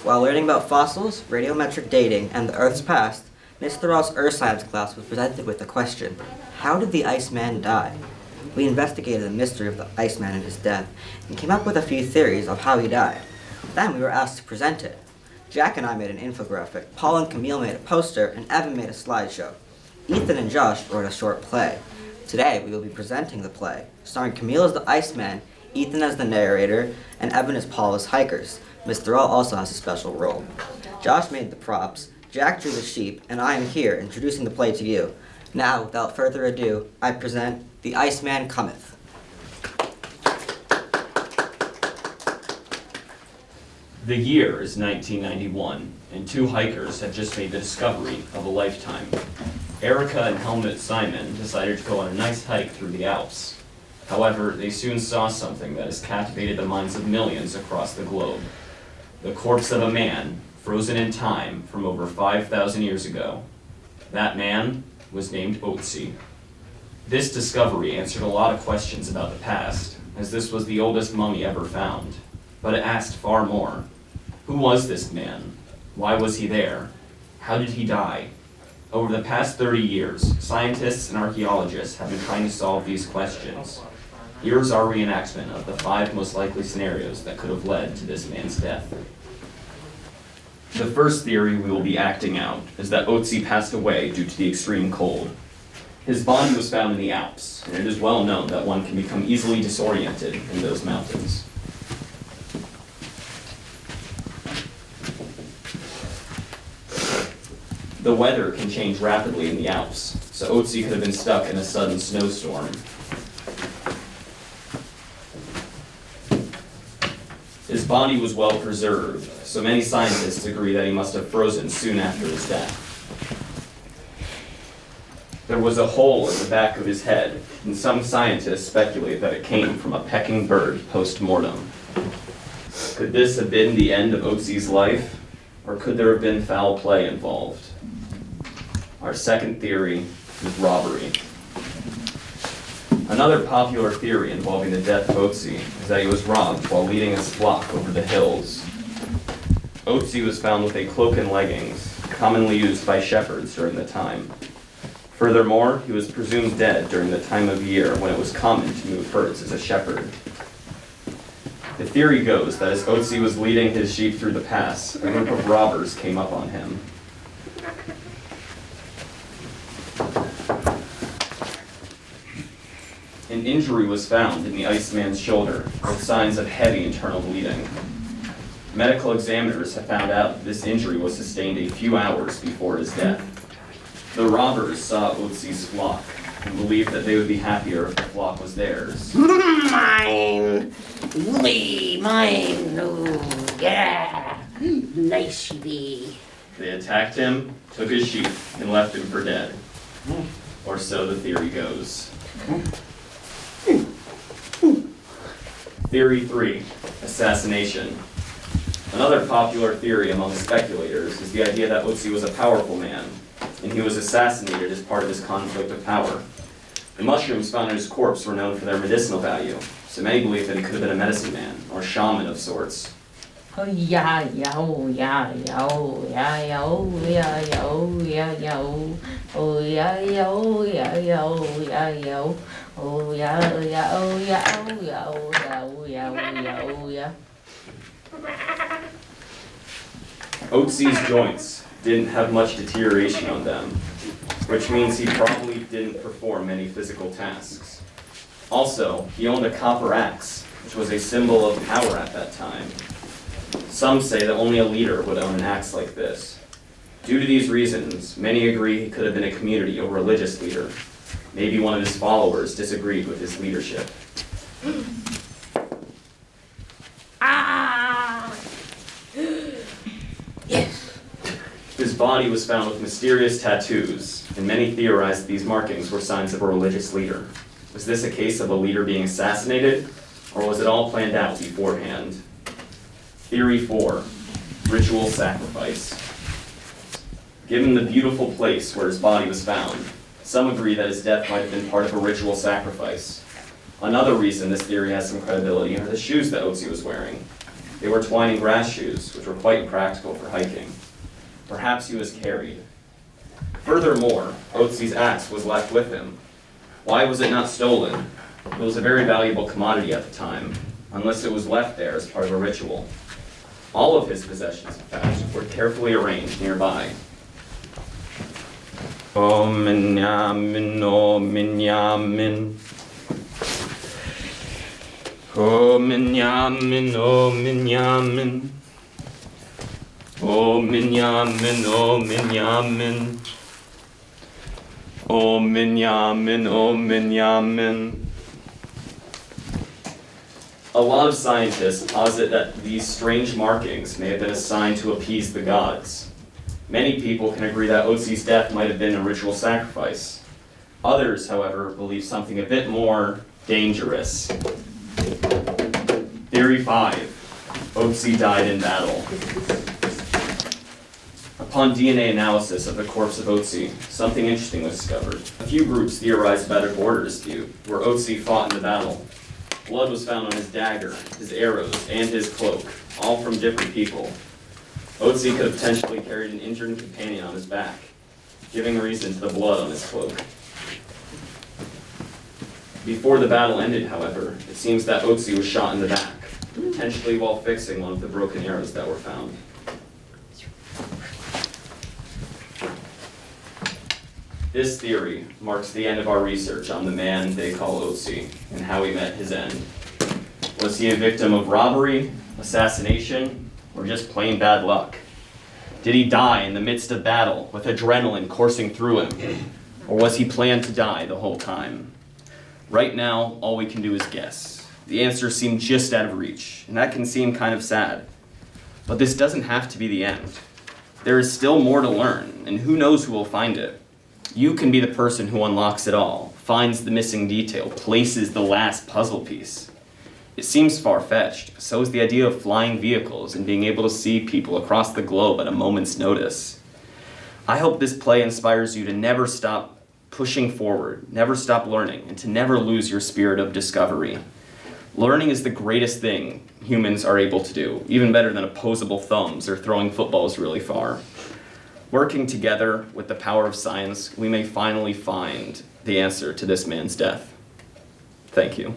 While learning about fossils, radiometric dating, and the Earth's past, Mr. Ross' Earth Science class was presented with the question, how did the Iceman die? We investigated the mystery of the Iceman and his death, and came up with a few theories of how he died. Then we were asked to present it. Jack and I made an infographic, Paul and Camille made a poster, and Evan made a slideshow. Ethan and Josh wrote a short play. Today we will be presenting the play, starring Camille as the Iceman, Ethan as the narrator, and Evan as Paul as hikers. Mr. All also has a special role. Josh made the props, Jack drew the sheep, and I am here introducing the play to you. Now, without further ado, I present The Iceman Cometh. The year is 1991, and two hikers have just made the discovery of a lifetime. Erica and Helmut Simon decided to go on a nice hike through the Alps. However, they soon saw something that has captivated the minds of millions across the globe. The corpse of a man, frozen in time from over 5,000 years ago. That man was named Otzi. This discovery answered a lot of questions about the past, as this was the oldest mummy ever found. But it asked far more. Who was this man? Why was he there? How did he die? Over the past 30 years, scientists and archaeologists have been trying to solve these questions. Here's our reenactment of the 5 most likely scenarios that could have led to this man's death. The first theory we will be acting out is that Otzi passed away due to the extreme cold. His body was found in the Alps, and it is well known that one can become easily disoriented in those mountains. The weather can change rapidly in the Alps, so Otzi could have been stuck in a sudden snowstorm. His body was well preserved, so many scientists agree that he must have frozen soon after his death. There was a hole in the back of his head, and some scientists speculate that it came from a pecking bird post-mortem. Could this have been the end of Otzi's life, or could there have been foul play involved? Our second theory is robbery. Another popular theory involving the death of Otzi is that he was robbed while leading his flock over the hills. Otzi was found with a cloak and leggings, commonly used by shepherds during the time. Furthermore, he was presumed dead during the time of year when it was common to move herds as a shepherd. The theory goes that as Otzi was leading his sheep through the pass, a group of robbers came up on him. An injury was found in the Iceman's shoulder, with signs of heavy internal bleeding. Medical examiners have found out that this injury was sustained a few hours before his death. The robbers saw Otzi's flock and believed that they would be happier if the flock was theirs. Mine! Mine! Oh, yeah! Nice sheepy. They attacked him, took his sheep, and left him for dead. Or so the theory goes. Theory 3, assassination. Another popular theory among speculators is the idea that Otzi was a powerful man, and he was assassinated as part of his conflict of power. The mushrooms found in his corpse were known for their medicinal value, so many believe that he could have been a medicine man, or shaman of sorts. Oh yeah, yeah, oh yeah, yeah, oh yeah, yeah, oh yeah, yeah, oh yeah, yeah, oh yeah, yeah, oh yeah, yeah, oh yeah, yeah, oh yeah, yeah, oh yeah, oh yeah, oh yeah, oh yeah, oh yeah, oh yeah. Otzi's joints didn't have much deterioration on them, which means he probably didn't perform many physical tasks. Also, he owned a copper axe, which was a symbol of power at that time. Some say that only a leader would own an axe like this. Due to these reasons, many agree he could have been a community or religious leader. Maybe one of his followers disagreed with his leadership. Yes. His body was found with mysterious tattoos, and many theorized these markings were signs of a religious leader. Was this a case of a leader being assassinated, or was it all planned out beforehand? Theory 4, ritual sacrifice. Given the beautiful place where his body was found, some agree that his death might have been part of a ritual sacrifice. Another reason this theory has some credibility are the shoes that Otzi was wearing. They were twining grass shoes, which were quite impractical for hiking. Perhaps he was carried. Furthermore, Otzi's axe was left with him. Why was it not stolen? It was a very valuable commodity at the time, unless it was left there as part of a ritual. All of his possessions, in fact, were carefully arranged nearby. Oh, minyamin, oh, minyamin. Oh, minyamin, oh, minyamin. Oh, minyamin, oh, minyamin. Oh, minyamin, oh, minyamin. A lot of scientists posit that these strange markings may have been assigned to appease the gods. Many people can agree that Otzi's death might have been a ritual sacrifice. Others, however, believe something a bit more dangerous. Theory 5. Otzi died in battle. Upon DNA analysis of the corpse of Otzi, something interesting was discovered. A few groups theorized about a border dispute, where Otzi fought in the battle. Blood was found on his dagger, his arrows, and his cloak, all from different people. Otzi could have potentially carried an injured companion on his back, giving reason to the blood on his cloak. Before the battle ended, however, it seems that Otzi was shot in the back, potentially while fixing one of the broken arrows that were found. This theory marks the end of our research on the man they call Otzi and how he met his end. Was he a victim of robbery, assassination, or just plain bad luck? Did he die in the midst of battle with adrenaline coursing through him? Or was he planned to die the whole time? Right now, all we can do is guess. The answers seem just out of reach, and that can seem kind of sad. But this doesn't have to be the end. There is still more to learn, and who knows who will find it. You can be the person who unlocks it all, finds the missing detail, places the last puzzle piece. It seems far-fetched, but so is the idea of flying vehicles and being able to see people across the globe at a moment's notice. I hope this play inspires you to never stop pushing forward, never stop learning, and to never lose your spirit of discovery. Learning is the greatest thing humans are able to do, even better than opposable thumbs or throwing footballs really far. Working together with the power of science, we may finally find the answer to this man's death. Thank you.